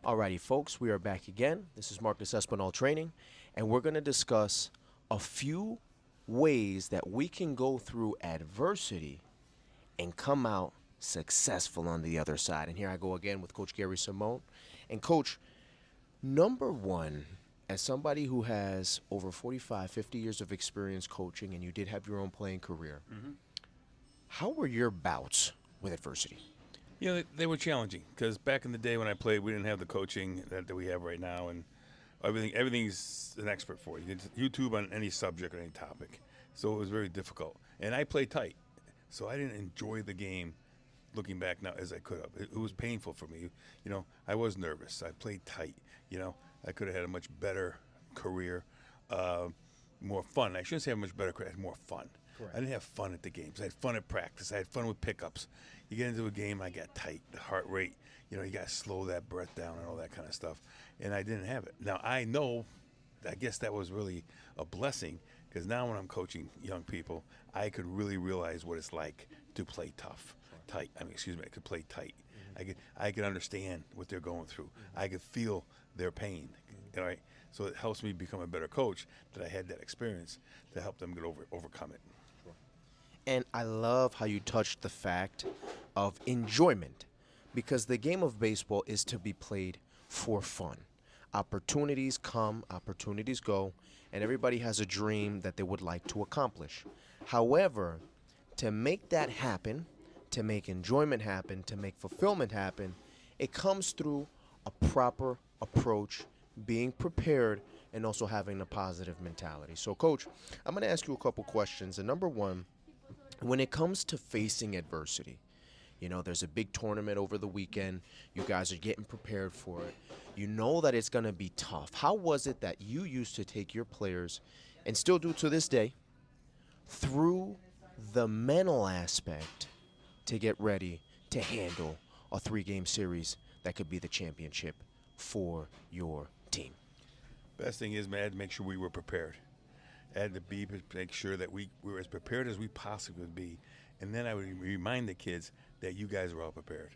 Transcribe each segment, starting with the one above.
Alrighty, folks, we are back again. This is Marcus Espinal Training, and we're going to discuss a few ways that we can go through adversity and come out successful on the other side. And here I go again with Coach Gary Simone. And, Coach, number one, as somebody who has over 45, 50 years of experience coaching, and you did have your own playing career, how were your bouts with adversity? They were challenging because back in the day when I played, we didn't have the coaching that we have right now, and everything's an expert for you. It's YouTube on any subject or any topic, so it was very difficult. And I played tight, so I didn't enjoy the game. Looking back now, as I could have, it was painful for me. I was nervous. I played tight. I could have had a much better career, uh, more fun. I shouldn't say a much better career. I had more fun. Correct. I didn't have fun at the games. I had fun at practice. I had fun with pickups. You get into a game, I got tight, the heart rate. You got to slow that breath down and all that kind of stuff. And I didn't have it. Now, I guess that was really a blessing because now when I'm coaching young people, I could really realize what it's like to play tight. I could play tight. I could understand what they're going through. I could feel their pain. All right. So it helps me become a better coach that I had that experience to help them overcome it. And I love how you touched the fact of enjoyment because the game of baseball is to be played for fun. Opportunities come, opportunities go, and everybody has a dream that they would like to accomplish. However, to make that happen, to make enjoyment happen, to make fulfillment happen, it comes through a proper approach, being prepared, and also having a positive mentality. So, Coach, I'm going to ask you a couple questions. And number one, when it comes to facing adversity, there's a big tournament over the weekend. You guys are getting prepared for it. You know that it's going to be tough. How was it that you used to take your players, and still do to this day, through the mental aspect to get ready to handle a three-game series that could be the championship for your team? Best thing is, man, I had to make sure we were prepared. I had to make sure that we were as prepared as we possibly could be. And then I would remind the kids that you guys are all prepared.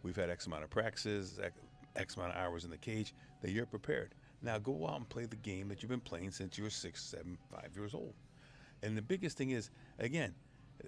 We've had X amount of practices, X amount of hours in the cage, that you're prepared. Now go out and play the game that you've been playing since you were 6, 7, 5 years old. And the biggest thing is, again,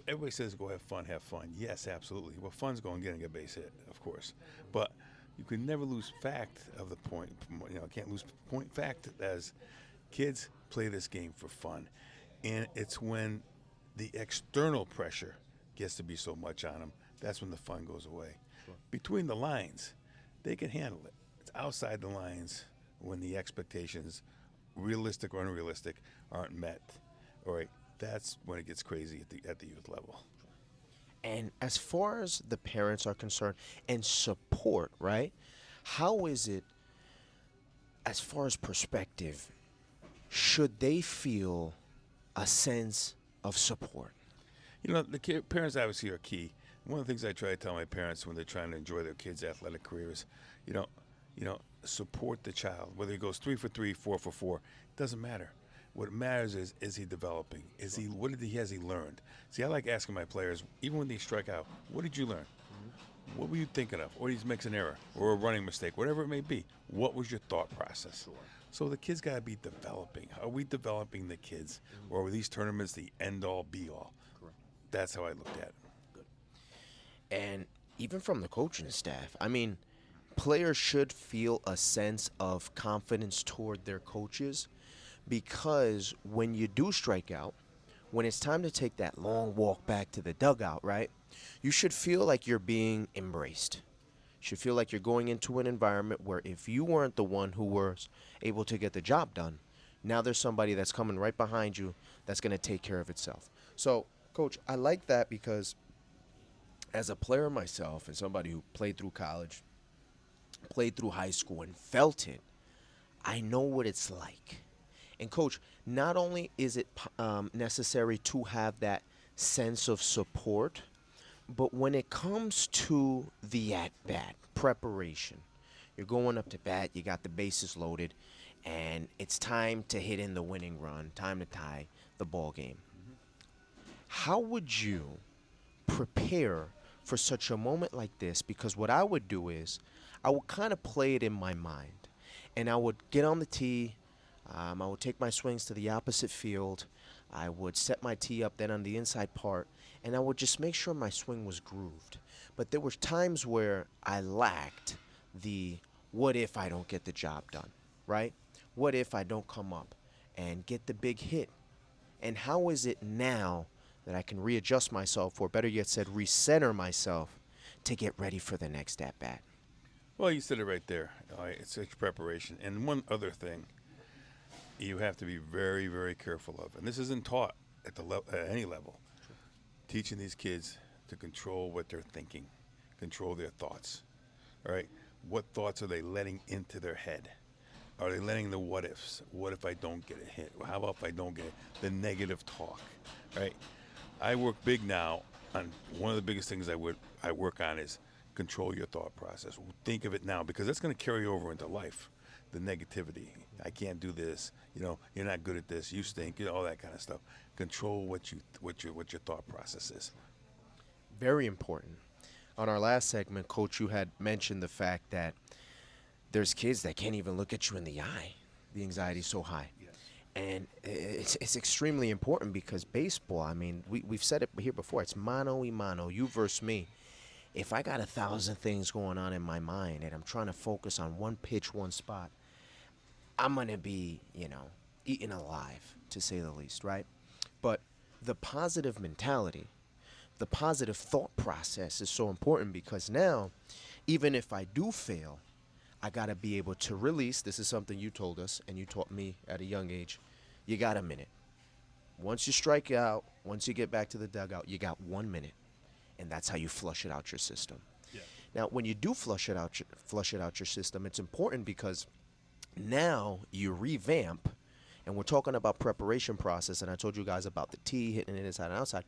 everybody says go have fun, have fun. Yes, absolutely. Well, fun's going getting a base hit, of course. But you can never lose fact of the point. Can't lose point fact as kids play this game for fun. And it's when the external pressure gets to be so much on them, that's when the fun goes away. Sure. Between the lines, they can handle it. It's outside the lines when the expectations, realistic or unrealistic, aren't met. All right, that's when it gets crazy at the youth level. And as far as the parents are concerned and support, right? How is it, as far as perspective, should they feel a sense of support? Parents obviously are key. One of the things I try to tell my parents when they're trying to enjoy their kids' athletic careers, support the child. Whether he goes 3 for 3, 4 for 4, it doesn't matter. What matters is he developing? Has he learned? See, I like asking my players, even when they strike out, what did you learn? What were you thinking of? Or he makes an error or a running mistake, whatever it may be. What was your thought process? Sure. So the kids got to be developing. Are we developing the kids? Or are these tournaments the end-all, be-all? Correct. That's how I looked at it. Good. And even from the coaching staff, players should feel a sense of confidence toward their coaches because when you do strike out, when it's time to take that long walk back to the dugout, right, you should feel like you're being embraced. You should feel like you're going into an environment where if you weren't the one who was able to get the job done, now there's somebody that's coming right behind you that's going to take care of itself. So, Coach, I like that because as a player myself and somebody who played through college, played through high school, and felt it, I know what it's like. And, Coach, not only is it necessary to have that sense of support, but when it comes to the at-bat preparation, you're going up to bat, you got the bases loaded, and it's time to hit in the winning run, time to tie the ball game. How would you prepare for such a moment like this, because what I would do is I would kind of play it in my mind, and I would get on the tee. I would take my swings to the opposite field. I would set my tee up then on the inside part, and I would just make sure my swing was grooved. But there were times where I lacked the what if I don't get the job done, right? What if I don't come up and get the big hit? And how is it now that I can readjust myself, or better yet said, recenter myself to get ready for the next at bat? Well, you said it right there. It's such preparation. And one other thing you have to be very, very careful of, and this isn't taught at at any level, teaching these kids to control what they're thinking, control their thoughts. All right, what thoughts are they letting into their head? Are they letting the what ifs? What if I don't get a hit? How about if I don't get it? The negative talk, right? I work big now on one of the biggest things I work on is control your thought process. Think of it now because that's going to carry over into life. The negativity. I can't do this. You know, you're not good at this. You stink. You know, all that kind of stuff. Control what your thought process is. Very important. On our last segment, Coach, you had mentioned the fact that there's kids that can't even look at you in the eye. The anxiety's so high. Yes. And it's extremely important because baseball, I mean, we've said it here before, it's mano y mano, you versus me. If I got 1,000 things going on in my mind and I'm trying to focus on one pitch, one spot, I'm going to be, eaten alive, to say the least, right? But the positive mentality, the positive thought process is so important because now, even if I do fail, I got to be able to release. This is something you told us and you taught me at a young age. You got a minute. Once you strike out, once you get back to the dugout, you got 1 minute. And that's how you flush it out your system. Yeah. Now, when you do flush it out your system, it's important because now you revamp, and we're talking about preparation process, and I told you guys about the tee, hitting it inside and outside,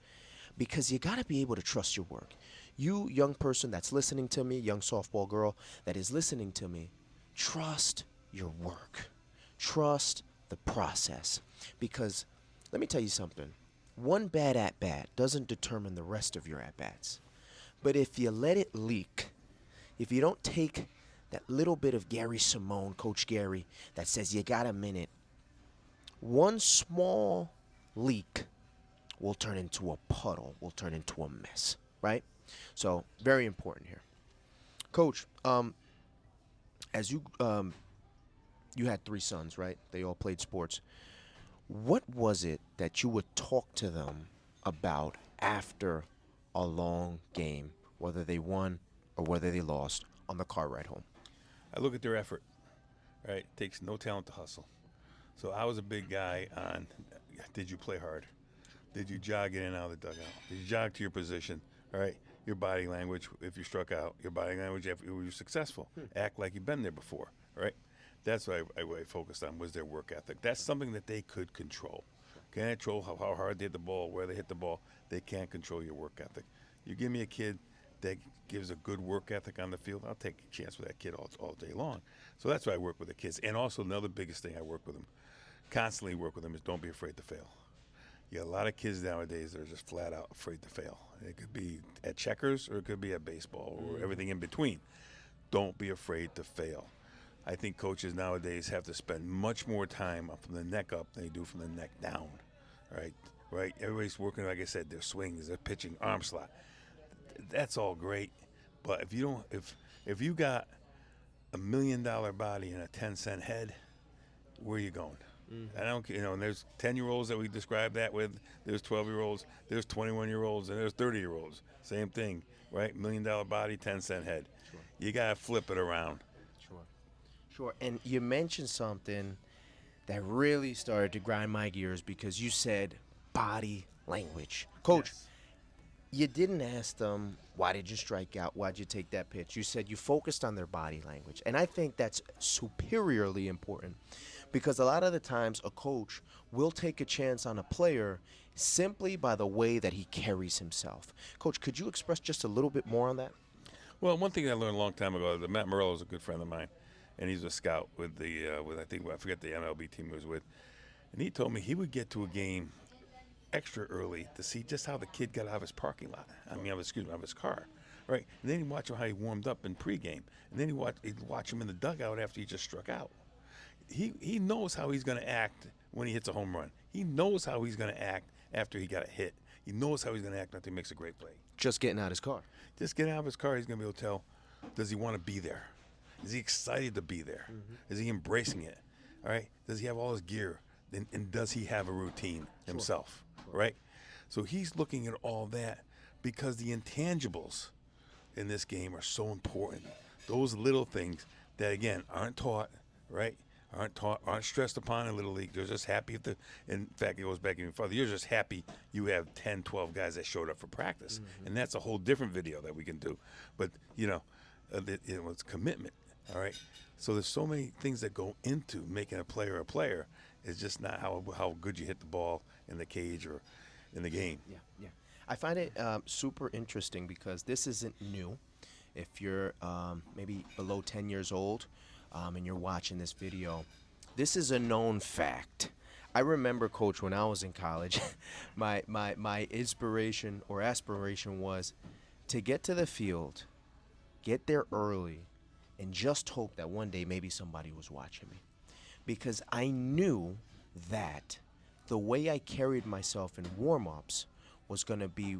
because you got to be able to trust your work. You, young person that's listening to me, young softball girl that is listening to me, trust your work. Trust the process. Because let me tell you something. One bad at bat doesn't determine the rest of your at bats. But if you let it leak, if you don't take that little bit of Gary Simone, Coach Gary, that says you got a minute, one small leak will turn into a puddle, will turn into a mess, right? So, very important here. Coach, as you had 3 sons, right? They all played sports. What was it that you would talk to them about after a long game, whether they won or whether they lost, on the car ride home? I look at their effort. Right, it takes no talent to hustle. So I was a big guy on. Did you play hard? Did you jog in and out of the dugout? Did you jog to your position? All right, your body language. If you struck out, your body language. If you were successful, act like you've been there before. All right, that's what I focused on was their work ethic. That's something that they could control. Can't control how hard they hit the ball, where they hit the ball. They can't control your work ethic. You give me a kid that gives a good work ethic on the field, I'll take a chance with that kid all day long. So that's why I work with the kids. And also another biggest thing I work with them, constantly work with them, is don't be afraid to fail. You got a lot of kids nowadays that are just flat out afraid to fail. It could be at checkers or it could be at baseball or everything in between. Don't be afraid to fail. I think coaches nowadays have to spend much more time from the neck up than they do from the neck down. Right? Right? Everybody's working, like I said, their swings, their pitching, arm slot. That's all great. But if you got $1 million body and a 10-cent head, where are you going? I don't, and there's 10-year-olds that we describe that with. There's 12-year-olds, there's 21-year-olds, and there's 30-year-olds. Same thing, right? $1 million body, 10-cent head. Sure. You gotta flip it around. Sure. Sure. And you mentioned something that really started to grind my gears because you said body language. Coach, Yes. you didn't ask them, why did you strike out? Why'd you take that pitch? You said you focused on their body language. And I think that's superiorly important because a lot of the times a coach will take a chance on a player simply by the way that he carries himself. Coach, could you express just a little bit more on that? Well, one thing I learned a long time ago, that Matt Morello is a good friend of mine, and he's a scout with I forget the MLB team he was with, and he told me he would get to a game extra early to see just how the kid got out of his parking lot. Of his car. right? And then you watch how he warmed up in pregame, and then you watch him in the dugout after he just struck out. He knows how he's going to act when he hits a home run. He knows how he's going to act after he got a hit. He knows how he's going to act after he makes a great play. Just getting out his car. Just get out of his car. He's going to be able to tell, does he want to be there? Is he excited to be there? Is he embracing it? All right. Does he have all his gear? And does he have a routine himself? Right. So he's looking at all that because the intangibles in this game are so important. Those little things that again aren't taught, right? Aren't stressed upon in Little League. They're just happy in fact, it goes back even farther. You're just happy you have 10, 12 guys that showed up for practice. And that's a whole different video that we can do. But, it's commitment, all right? So there's so many things that go into making a player a player. It's just not how good you hit the ball in the cage or in the game. Yeah, yeah. I find it super interesting because this isn't new. If you're maybe below 10 years old and you're watching this video, this is a known fact. I remember, Coach, when I was in college, my inspiration or aspiration was to get to the field, get there early, and just hope that one day maybe somebody was watching me. Because I knew that the way I carried myself in warm-ups was going to be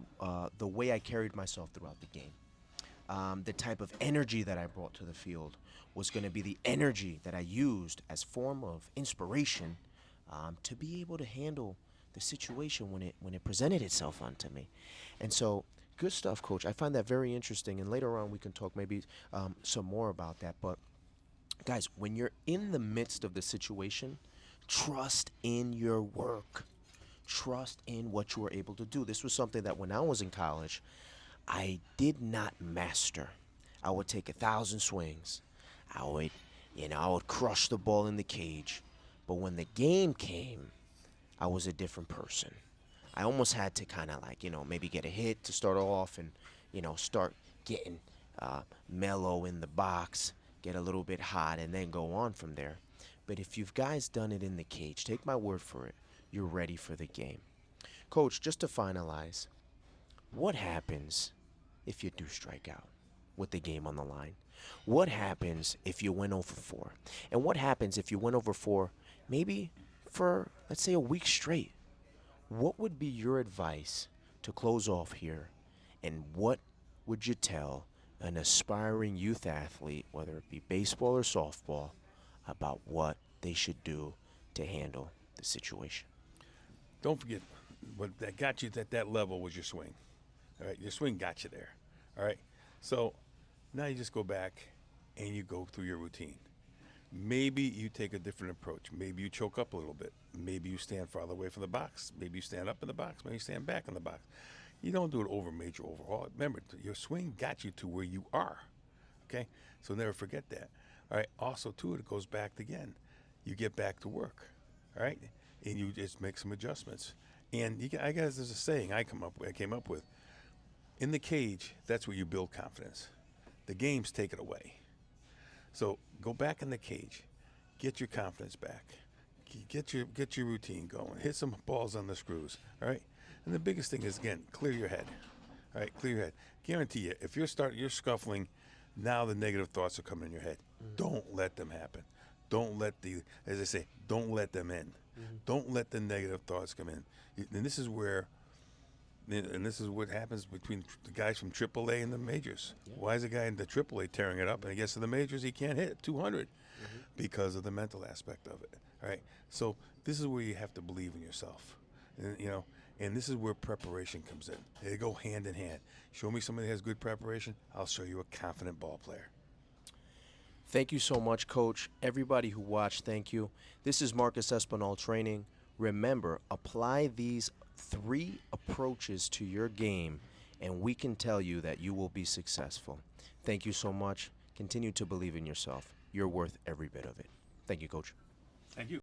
the way I carried myself throughout the game. The type of energy that I brought to the field was going to be the energy that I used as form of inspiration to be able to handle the situation when it presented itself onto me. And so, good stuff, Coach. I find that very interesting, and later on we can talk maybe some more about that. But guys, when you're in the midst of the situation, trust in your work. Trust in what you are able to do. This was something that when I was in college, I did not master. I would take 1,000 swings. I would crush the ball in the cage. But when the game came, I was a different person. I almost had to kind of maybe get a hit to start off and, start getting mellow in the box, get a little bit hot, and then go on from there. But if you've guys done it in the cage, take my word for it, you're ready for the game. Coach, just to finalize, what happens if you do strike out with the game on the line? What happens if you went over 4? And what happens if you went over 4 maybe for, let's say, a week straight? What would be your advice to close off here? And what would you tell an aspiring youth athlete, whether it be baseball or softball, about what they should do to handle the situation? Don't forget, what that got you at that level was your swing. All right, your swing got you there. All right, so now you just go back and you go through your routine. Maybe you take a different approach. Maybe you choke up a little bit. Maybe you stand farther away from the box. Maybe you stand up in the box. Maybe you stand back in the box. You don't do it major overhaul. Remember, your swing got you to where you are. Okay, so never forget that. All right. Also, too, it goes back again. You get back to work. All right, and you just make some adjustments. And I guess there's a saying I came up with. In the cage, that's where you build confidence. The games take it away. So go back in the cage, get your confidence back, get your routine going, hit some balls on the screws. All right, and the biggest thing is again, clear your head. All right, clear your head. Guarantee you, if you're scuffling, now the negative thoughts are coming in your head. Don't let them happen. Don't let as I say, don't let them in. Don't let the negative thoughts come in. And this is what happens between the guys from AAA and the majors. Yeah. Why is a guy in the AAA tearing it up and he gets to the majors, he can't hit 200 because of the mental aspect of it. All right. So this is where you have to believe in yourself, and this is where preparation comes in. They go hand in hand. Show me somebody that has good preparation, I'll show you a confident ball player. Thank you so much, Coach. Everybody who watched, thank you. This is Marcus Espinal Training. Remember, apply these 3 approaches to your game, and we can tell you that you will be successful. Thank you so much. Continue to believe in yourself. You're worth every bit of it. Thank you, Coach. Thank you.